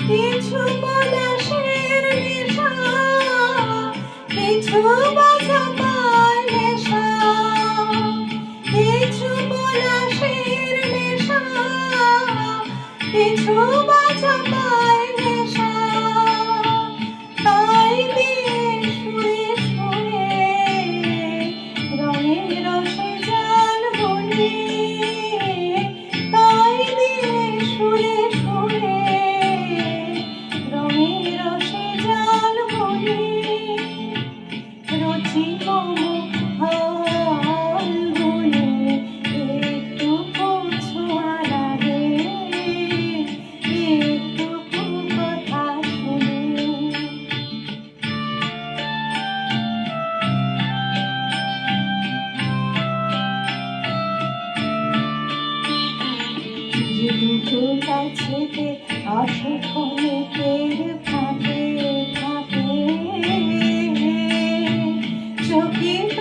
কিছু পলাশের নেশা, কিছু বাজাবার নেশা, কিছু পলাশের নেশা, কিছু বাজাবার নেশা। তাই দিয়ে শুয়ে শুয়ে রঙের রসে জাল বুনি, তাই দিয়ে শুয়ে শুয়ে রঙের রসে জাল বুনি। রুচি মোমো ফাল্গুনে একটুকু ছোঁয়ার আগে একটুকু কথা শুনে। দুটো কাছেতে আসে ক্ষণিকের ফাঁকে ফাঁকে, চকিত